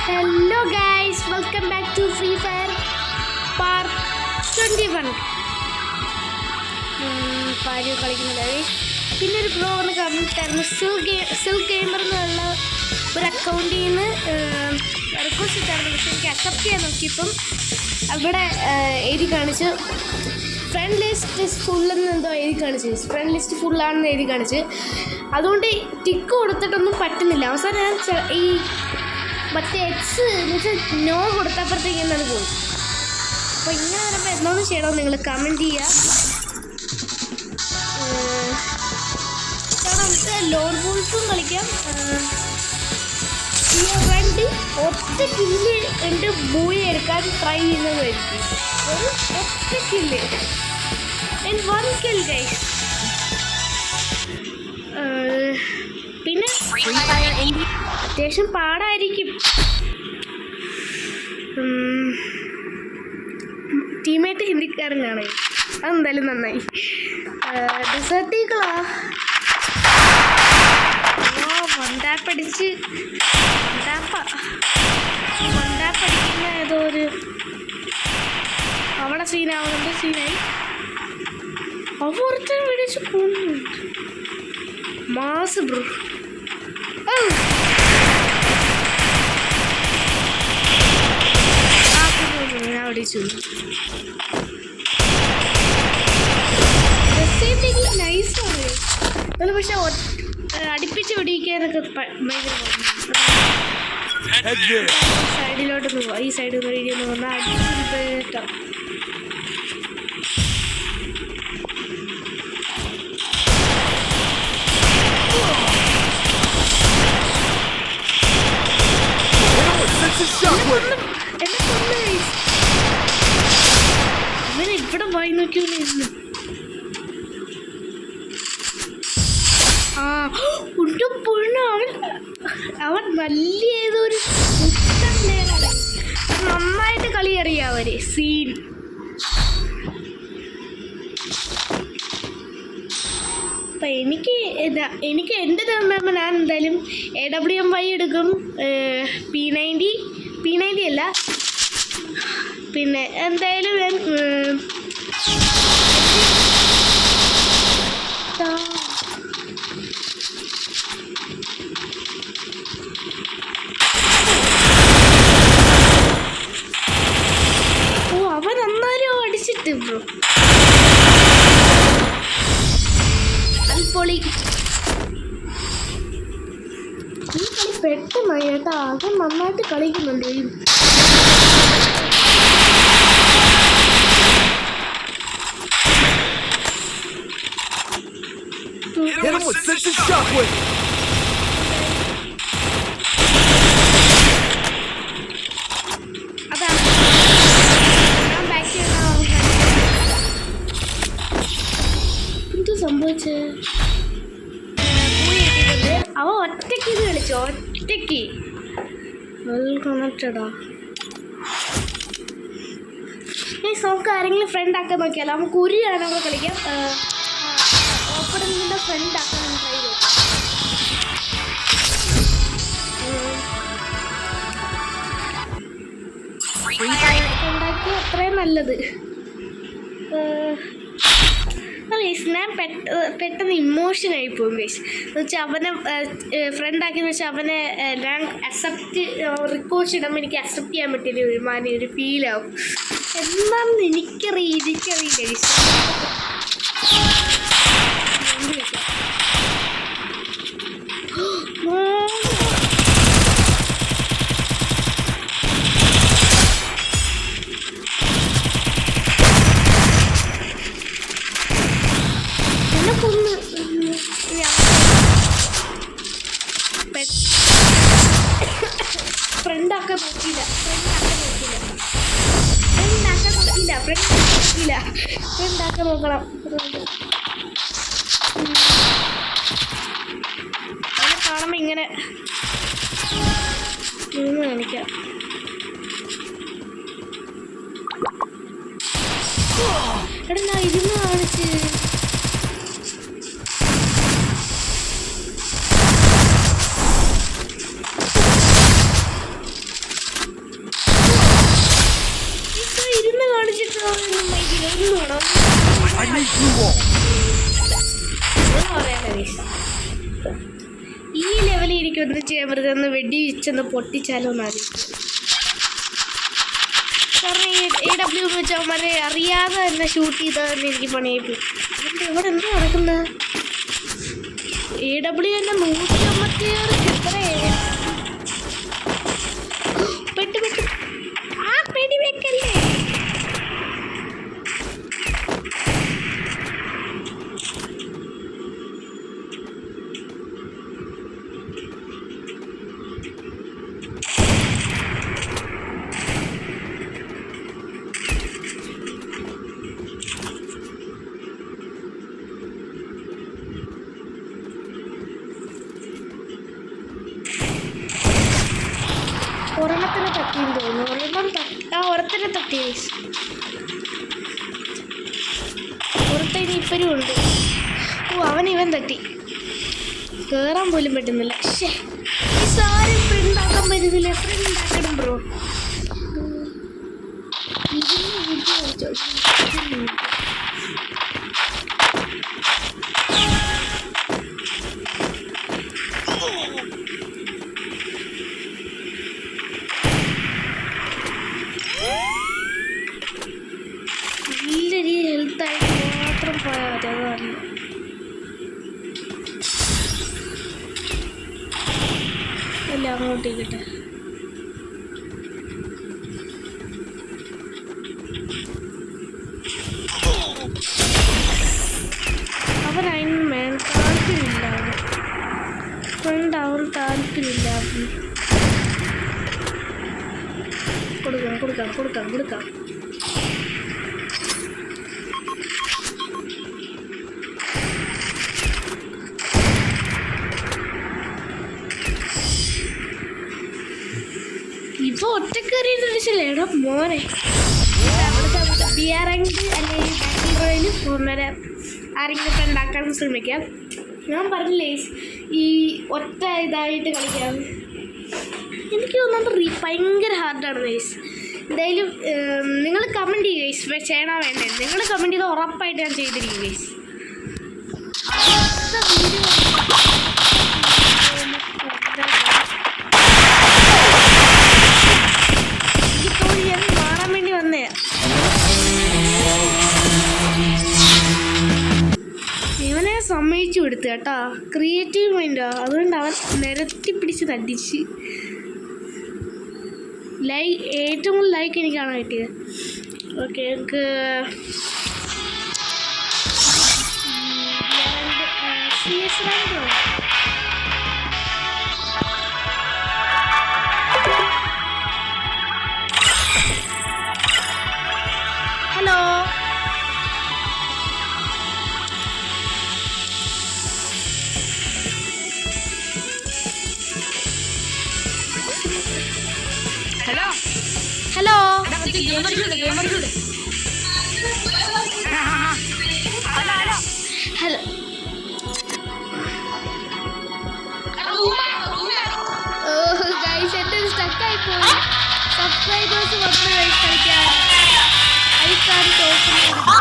Hello guys, welcome back to Free Fire Part 21. പാര് കളിക്കുന്നില്ല. പിന്നെ ഒരു ബ്രോ ഒന്ന് കണ്ടിട്ടായിരുന്നു സിൽ ഗെയിമർ എന്നുള്ള ഒരു അക്കൗണ്ടിൽ നിന്ന് റിക്വസ്റ്റ് ഇട്ടായിരുന്നു. പക്ഷെ എനിക്ക് അക്സെപ്റ്റ് ചെയ്യാൻ നോക്കിയപ്പം അവിടെ എഴുതി കാണിച്ച് ഫ്രണ്ട് ലിസ്റ്റ് ഫുള്ളെന്ന് എന്തോ എഴുതി കാണിച്ച് ഫ്രണ്ട് ലിസ്റ്റ് ഫുള്ളാണെന്ന് എഴുതി കാണിച്ച്. അതുകൊണ്ട് ടിക്ക് കൊടുത്തിട്ടൊന്നും പറ്റുന്നില്ല. അവസാനം ഞാൻ ഈ മറ്റേ എക്സ് എന്ന് വെച്ചാൽ നോ കൊടുത്തപ്പോഴത്തേക്ക് എന്നാണ് പോകും. അപ്പോൾ ഇങ്ങനെ വരുമ്പോൾ എന്തോന്ന് ചെയ്യണമെന്ന് നിങ്ങൾ കമൻറ്റ് ചെയ്യുക. നമുക്ക് ലോൺ ബോൾസും കളിക്കാം. രണ്ട് ഒറ്റ കില്ല് ഉണ്ട് ബൂയി എടുക്കാൻ ട്രൈ ചെയ്യുന്നതായിരിക്കും. ഒരു ഒറ്റ കില്ല് ആൻഡ് 1 kill ഗൈസ്. പിന്നെ അത്യാവശ്യം പാടായിരിക്കും. ടീമേറ്റ് ഹിന്ദിക്കാരനാണ്, അതെന്തായാലും നന്നായി. ഡെസേർട്ടീകളാ വണ്ടാപ്പടിച്ച് വണ്ടാപ്പടിക്കുന്ന ഏതോ ഒരു അവിടെ സീനാവുന്നുണ്ട്. സീനായി അവരൊരുത്തരം വിളിച്ച് കൊന്നു. Mass bro. ഞാൻ അടിച്ചു. നൈസാണ് അത്, പക്ഷെ അടുപ്പിച്ച് പിടിക്കാനൊക്കെ ഭയങ്കര സൈഡിലോട്ടൊന്ന് പോവാം. ഈ സൈഡിൽ നിന്ന് വീഡിയോ വന്നാൽ അടിച്ചിട്ട് അവൻ ഇവിടെ വായി നോക്കിയോണ്ടിരുന്നു. അവൻ നല്ല ഏതൊരു നന്നായിട്ട് കളി അറിയാം അവര്. സീൻ അപ്പം എനിക്ക് എൻ്റെ തമ്മിൽ ഞാൻ എന്തായാലും AWM-Y എടുക്കും. P90 അല്ല, പിന്നെ എന്തായാലും ഞാൻ അവൻ എന്നാലും അടിച്ചിട്ട് ബ്രോ അൽപ്പൊളി. ഈ കളി പെട്ടെന്നായി കേട്ടോ. അവൻ നന്നായിട്ട് കളിക്കുന്നുണ്ട്. എന്ത് സംഭവിച്ചേ? അവ ഒറ്റയ്ക്ക് ഇത് കളിച്ചു. ഒറ്റയ്ക്ക് കണക്റ്റഡാ. ഈ നമുക്ക് ആരെങ്കിലും ഫ്രണ്ട് ആക്കാൻ നോക്കിയാലോ. നമുക്ക് ഉരിയാണ് നമ്മൾ കളിക്കാം. ഓപ്പണിങ്ങിൻ്റെ ഫ്രണ്ട് ആക്കാൻ ട്രൈ ചെയ്യും. ഉണ്ടാക്കി അത്രയും നല്ലത്. ഞാൻ പെട്ടെന്ന് ഇമോഷനായി പോകും ഗൈസ്. എന്ന് വെച്ചാൽ അവനെ ഫ്രണ്ടാക്കിയെന്ന് വെച്ചാൽ അവനെ ഞാൻ അക്സെപ്റ്റ് റിക്വസ്റ്റ് ഇടുമ്പോൾ എനിക്ക് അക്സെപ്റ്റ് ചെയ്യാൻ പറ്റിയ ഒരു ഫീലാവും. എന്നാണെന്ന് എനിക്കറിയില്ല ഗൈസ്. ഫ്രണ്ടാക്കാൻ നോക്കിയില്ല. ഫ്രണ്ടാക്കാൻ നോക്കണം. അവനെ കാണുമ്പോൾ ഇങ്ങനെ നിന്ന് കാണിക്കാം. എടാ ഞാൻ ഇരുന്ന് കാണിച്ച് ഈ ലെവലിൽ എനിക്കൊന്നും ചെയ്യാൻ പറ്റുന്ന വെടി വെച്ചൊന്ന് പൊട്ടിച്ചാലോ എന്നാണ്. കാരണം AW വെച്ചവന്മാരെ അറിയാതെ തന്നെ ഷൂട്ട് ചെയ്താൽ എനിക്ക് പണിയായി. ഇവിടെ എന്താ നടക്കുന്നത്? AW തന്നെ 156 എത്രയേ പെട്ട് ആ പെടി വെക്കല്ലേ. ഒരെണ്ണത്തിന് തട്ടിയെന്ന് തോന്നുന്നു. ഒരെണ്ണത്തിന് തട്ടി. പുറത്തേന് ഇപ്പരും ഉണ്ട്. അവൻ തട്ടി. കേറാൻ പോലും പറ്റുന്നില്ല. സാരി ഫ്രണ്ട് ആക്കാൻ പറ്റുന്നില്ല. ഫ്രണ്ട് ആക്കണം ബ്രോ. നല്ലൊരു ഹെൽത്തായിട്ട് മാത്രം പോയാൽ മതി. അതറിയാം. അല്ല അങ്ങോട്ടേക്കിട്ടെ. അവനതിന് താല്പര്യമില്ല. അവൻ താല്പര്യമില്ല. കൊടുക്കാം. ഇപ്പൊ ഒറ്റക്കറിയില്ലേടാ മോനെ. അവിടുത്തെ ബിയറങ്ക് അല്ലെങ്കിൽ ബാക്കിൽ പോന്നേരെ ആരെങ്കിലും ഉണ്ടാക്കാൻ ശ്രമിക്കാം. ഞാൻ പറഞ്ഞില്ലേ ഈ ഒറ്റ ഇതായിട്ട് കളിക്കാം. എനിക്ക് തോന്നുന്നത് ഭയങ്കര ഹാർഡാണ് ഗൈസ്. എന്തായാലും നിങ്ങൾ കമൻറ്റ് ചെയ്യുക ഗൈസ്. ചെയ്യണോ വേണ്ടേ? നിങ്ങൾ കമൻറ്റ് ചെയ്താൽ ഉറപ്പായിട്ട് ഞാൻ ചെയ്തിരിക്കും ഗൈസ്. മാറാൻ വേണ്ടി വന്നേ. ഇവനെ സമ്മതിച്ചു കൊടുത്തു കേട്ടോ. ക്രിയേറ്റീവ് മൈൻഡാ. അതുകൊണ്ട് അവൻ നിരത്തി പിടിച്ച് തട്ടിച്ച്. ഏറ്റവും കൂടുതൽ ലൈക്ക് എനിക്കാണ് കിട്ടിയത്. ഓക്കെ, എനിക്ക് ഹലോ. Hello hello. ഗൈസ് എൻ്റെ സ്റ്റക്കായി പോയി. സബ്സ്ക്രൈബേഴ്സ് വന്ന് കളിക്കാൻ ഐക്കാൻ തോന്നുന്നു.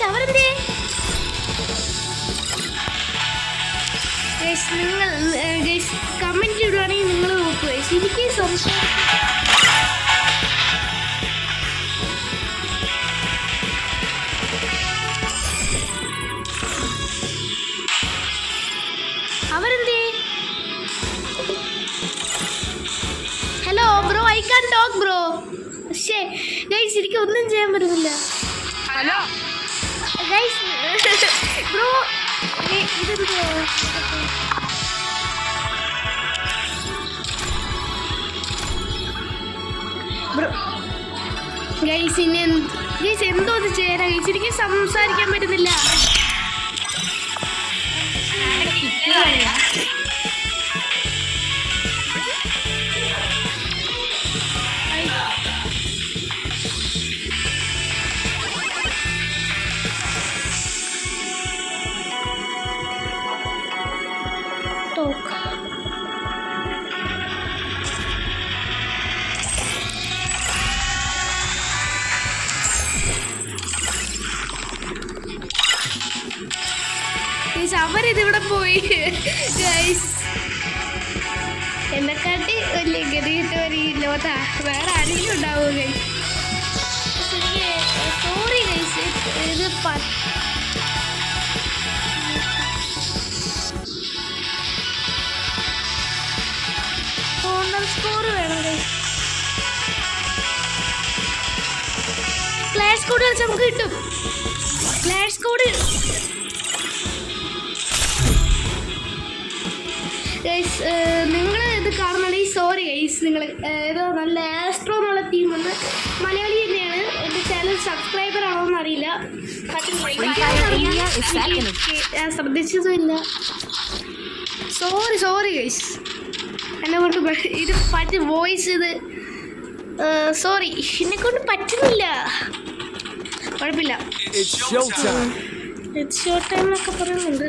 അവരെന്തേ നിങ്ങൾ കമൻറ്റ് ഇടുവാണെങ്കിൽ നിങ്ങൾ നോക്കുക. എനിക്ക് സംസാരം അവരെന്തേ. Hello bro, I can talk bro. പക്ഷേ ഗൈസ് എനിക്ക് ഒന്നും ചെയ്യാൻ പറ്റുന്നില്ല. ഹലോ ഗൈസ് ബ്രോ, ഇതെന്തോ ബ്രോ. ഗൈസ് എന്തോ ഇത് ചെയ്യാനാ ഗൈസ്? എനിക്ക് സംസാരിക്കാൻ പറ്റുന്നില്ല. ഗൈസ് അവരിതിവിടെ പോയി ഗൈസ്. എന്നെക്കാട്ടി വലിയ ഗതികിട്ടവർ ഈ ലോകത്ത് വേറെ ആരെങ്കിലും ഉണ്ടാവുമോ ഗൈസ്? സോറി ഗൈസ്, ഇത് സ്കോർ വേണം ഗൈസ്. ക്ലാഷ് കോഡ് കളിച്ചാൽ നമുക്ക് കിട്ടും. ക്ലാഷ് കോഡ് ഗൈസ്, നിങ്ങൾ ഇത് കാണുന്നുണ്ടെങ്കിൽ സോറി ഗൈസ്. നിങ്ങൾ ഏതോ നല്ല ആസ്ട്രോ എന്നുള്ള ടീം വന്ന് മലയാളി തന്നെയാണ്. എൻ്റെ ചാനൽ സബ്സ്ക്രൈബർ ആണോന്ന് അറിയില്ല. ഞാൻ ശ്രദ്ധിച്ചതുമില്ല. സോറി ഗൈസ്, എന്നെ കൊണ്ട് ഇത് വോയിസ് ഇത് സോറി, എന്നെ കൊണ്ട് പറ്റുന്നില്ല. കുഴപ്പമില്ല, ഇറ്റ്സ് ഷോ ടൈം എന്നൊക്കെ പറയുന്നുണ്ട്.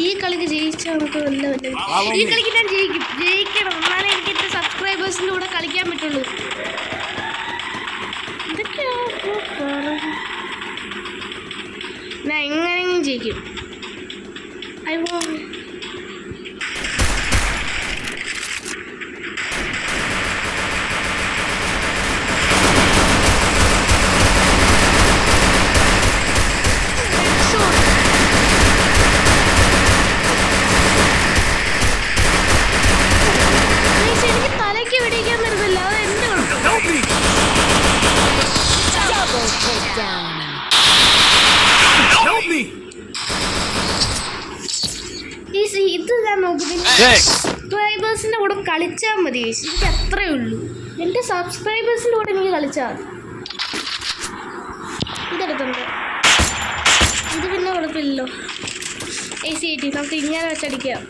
ഈ കളിക്ക് ജയിച്ചാൽ നമുക്ക് വല്ല ഈ കളിക്ക് ഞാൻ ജയിക്കണം. എന്നാലേ എനിക്ക് എൻ്റെ സബ്സ്ക്രൈബേഴ്സിൻ്റെ കൂടെ കളിക്കാൻ പറ്റുള്ളൂ. ഇതൊക്കെയാ ഞാൻ എങ്ങനെയെങ്കിലും ജയിക്കും. എനിക്ക് തലയ്ക്ക് പിടിക്കാൻ പറ്റുന്നില്ല. അത് എൻ്റെ ഇത് ഞാൻ നോക്കുന്നത് സബ്സ്ക്രൈബേഴ്സിൻ്റെ കൂടെ കളിച്ചാൽ മതി. എനിക്ക് അത്രേ ഉള്ളൂ. എൻ്റെ സബ്സ്ക്രൈബേഴ്സിൻ്റെ കൂടെ എനിക്ക് കളിച്ചാൽ ഇതെടുത്തുണ്ട്. ഇത് പിന്നെ കുഴപ്പമില്ലല്ലോ. AC80 നമുക്ക് ഇങ്ങനെ വെച്ചടിക്കാം.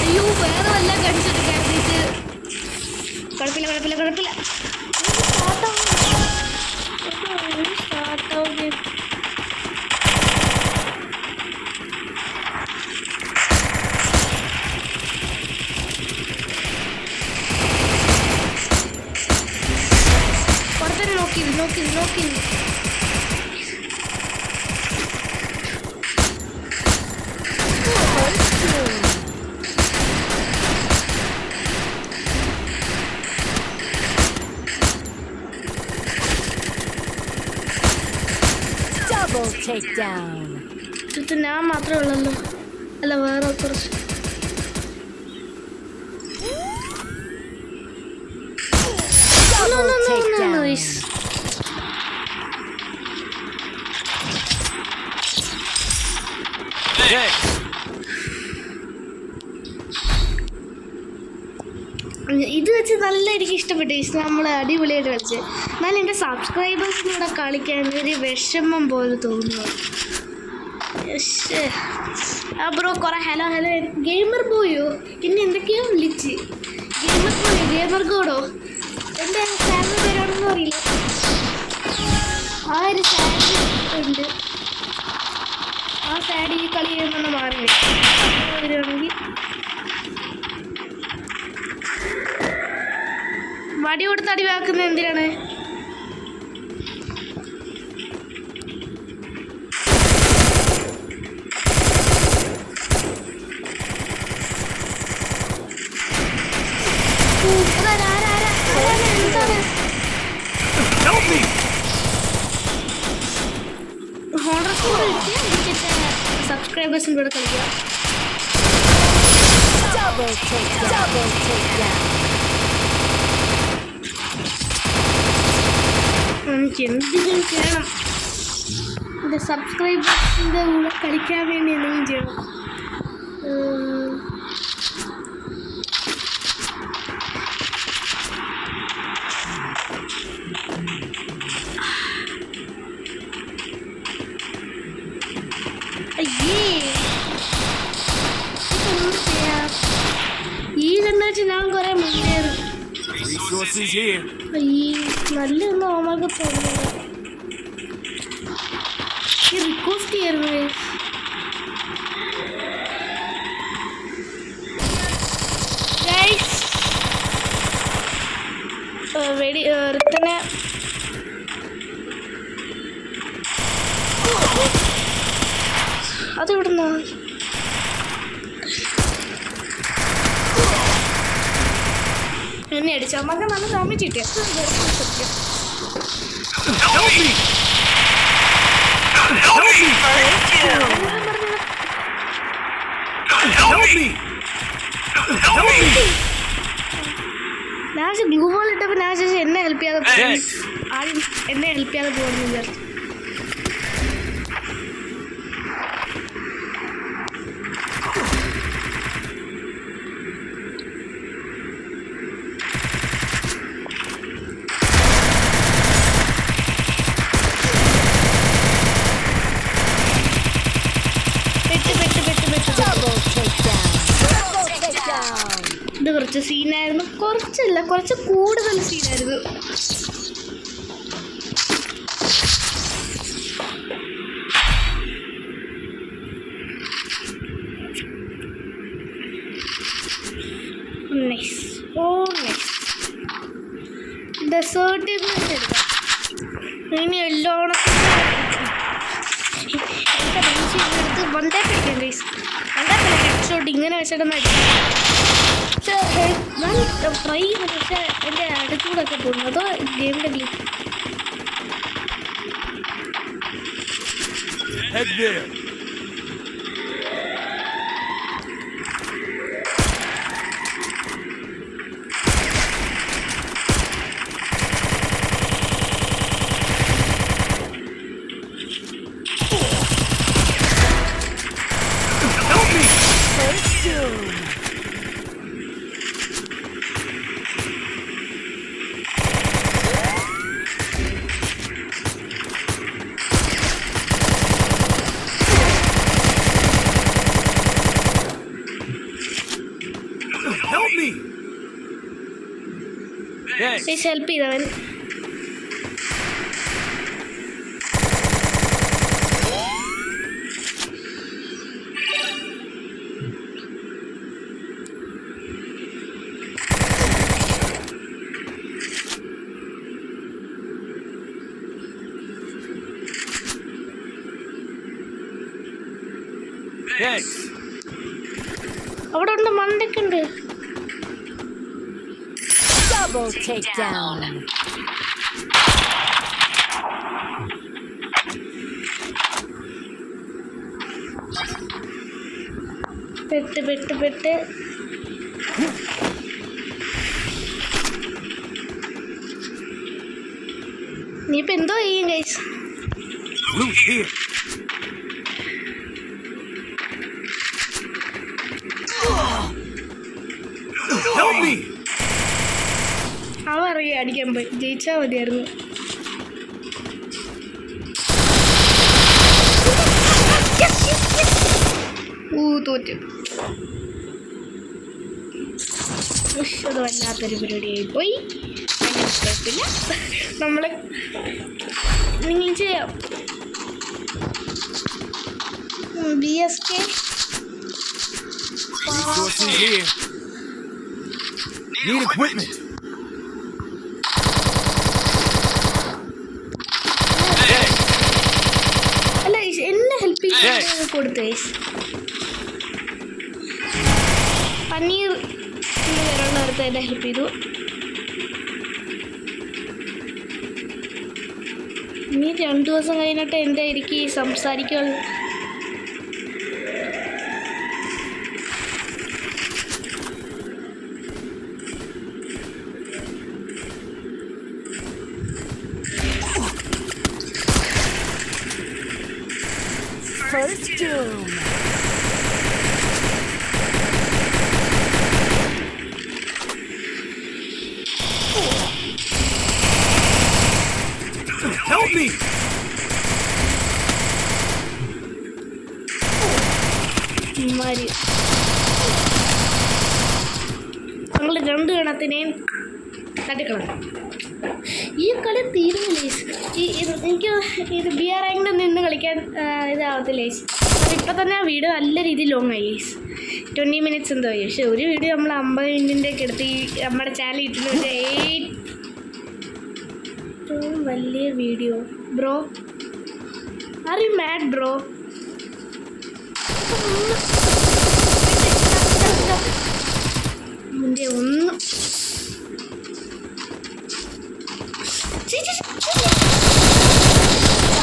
അയ്യോ, വേറെ വല്ല കടിച്ചെടുക്കാറുണ്ട്. കുഴപ്പമില്ല. സ്റ്റാർട്ടാവുകയും പുറത്തൊരു നോക്കി ഇത് ഞാൻ മാത്രമേ ഉള്ളല്ലോ. അല്ല, വേറെ കുറച്ച് ഇത് വെച്ച് നല്ല എനിക്ക് ഇഷ്ടപ്പെട്ടു. നമ്മൾ അടിപൊളിയായിട്ട് കളിച്ച്. എന്നാലും എൻ്റെ സബ്സ്ക്രൈബേഴ്സിനൂടെ കളിക്കാൻ ഒരു വിഷമം പോലെ തോന്നുന്നു. ആ ബ്രോ കുറെ ഹലോ ഗെയിമർ പോയോ? പിന്നെ എന്തൊക്കെയോ വിളിച്ച് ഗെയിമർ ഗോഡോ. എൻ്റെ ചാനൽ പേരാണെന്ന് അറിയില്ല. ആ ഒരു സാഡ് ഉണ്ട്. ആ സാഡ് ഈ കളി ചെയ്യുന്ന മാറി വരുവാണെങ്കിൽ വടി കൊടുത്ത് അടിവാക്കുന്നത് എന്തിനാണ്? സബ്സ്ക്രൈബേഴ്സിൻ്റെ കൂടെ കളിക്കുക. എനിക്ക് എന്തെങ്കിലും ചെയ്യണം. എൻ്റെ സബ്സ്ക്രൈബേഴ്സിൻ്റെ കൂടെ കളിക്കാൻ വേണ്ടി എന്തെങ്കിലും ചെയ്യണം. ഈ കണ്ണാച്ച് ഞാൻ കുറെ മുന്നേറും. നല്ല ഒന്നും ഓമാർക്ക് തോന്നുന്നില്ല. ഈ റിക്വസ്റ്റ് ചെയ്യായിരുന്നു. വെടി അതെവിടുന്നാ? എന്നെ അടിച്ചാൽ മകൻ നല്ല ഡാമേജ് കിട്ടിയ ഞാൻ ഗ്ലൂ ബോൾ ഇട്ടപ്പോൾ ഞാൻ ചോദിച്ചു എന്നെ ഹെൽപ്പ് ചെയ്യാതെ ആദ്യം എന്നെ ഹെൽപ്പ് ചെയ്യാതെ പോകുന്നു വിചാരിച്ചു. ഇത് കുറച്ച് സീനായിരുന്നു. കുറച്ചല്ല, കുറച്ച് കൂടുതൽ സീനായിരുന്നു. നൈസ്. ഓ നൈസ്. ഡെസേർട്ടിൽ നിന്ന് എടുക്കാം. ഇനി എല്ലായിടത്തും എടുത്ത് വണ്ടേ പിടിക്കാം ഗൈസ്. വണ്ടേ ഹെഡ്ഷോട്ട് ഇങ്ങനെ വെച്ചിട്ടൊന്നും ഞാൻ ട്രൈ ചെയ്തു. പക്ഷേ എൻ്റെ അടുത്തൂടൊക്കെ പോകുന്നു. അതോ ഗെയിമിൻ്റെ ഗ്ലിച്ച്. ഹെൽപ്പ് ചെയ്തവൻ. അവിടെ ഉണ്ട്, മണ്ടയ്ക്കുണ്ട്. Double takedown. പെട്ട് നീ ഇപ്പൊ എന്തോ ചെയ്യും ഗൈസ്? അവ അറിയാം അടിക്കാൻ പോയി. ജയിച്ചാൽ മതിയായിരുന്നു. തോറ്റു. അത് വല്ലാത്തൊരു പരിപാടിയായി പോയി. കുഴപ്പമില്ല, നമ്മൾ നിങ്ങൾ ചെയ്യാം. BSK Need equipment. അല്ല എന്നെ ഹെൽപ്പ് ചെയ്ത് കൊടുത്തേ. പനീർ വരേണ്ടടുത്ത് എന്നെ ഹെൽപ്പ് ചെയ്തു. ഇനി 2 ദിവസം കഴിഞ്ഞിട്ട് എൻ്റെ എനിക്ക് സംസാരിക്കുള്ളൂ. First doom. Help me. നമ്മൾ 2 ഗണത്തിനെയും തട്ടിക്കളഞ്ഞു. ഈ കളി തീരുന്നില്ലേ? എനിക്ക് ഇത് BR റാങ്കിൽ നിന്ന് കളിക്കാൻ ഇതാവത്തില്ലേ? ഇപ്പം തന്നെ ആ വീഡിയോ നല്ല രീതിയിൽ ലോങ് ആയി. 20 മിനിറ്റ്സ് എന്തോ ആയി. പക്ഷെ ഒരു വീഡിയോ നമ്മൾ 50 മിനിറ്റിൻ്റെയൊക്കെ എടുത്ത് നമ്മുടെ ചാനൽ ഇട്ടിട്ട് ഏറ്റവും വലിയ video. Bro are you mad bro? ഒന്ന്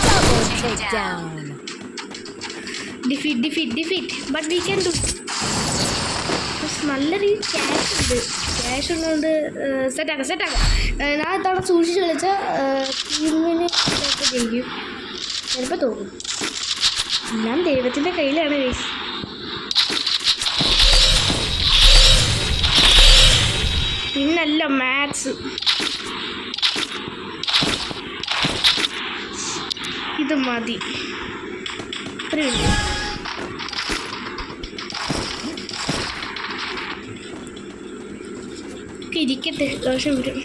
Double takedown. Defeat but we can do. നല്ല രീതിയിൽ ക്യാഷ് ഉള്ളതുകൊണ്ട് സെറ്റാക്കാം. ഞാൻ ഇത്തവണ സൂക്ഷിച്ച് കളിച്ചാൽ ടീമിന് ചിലപ്പോൾ ജയിക്കും, ചിലപ്പോൾ തോന്നും. എല്ലാം ദൈവത്തിൻ്റെ കയ്യിലാണ് ഗൈസ്. പിന്നല്ല മാത്സ്. ഇത് മതി. ഇരിക്കട്ടെ, ദോഷം വരും.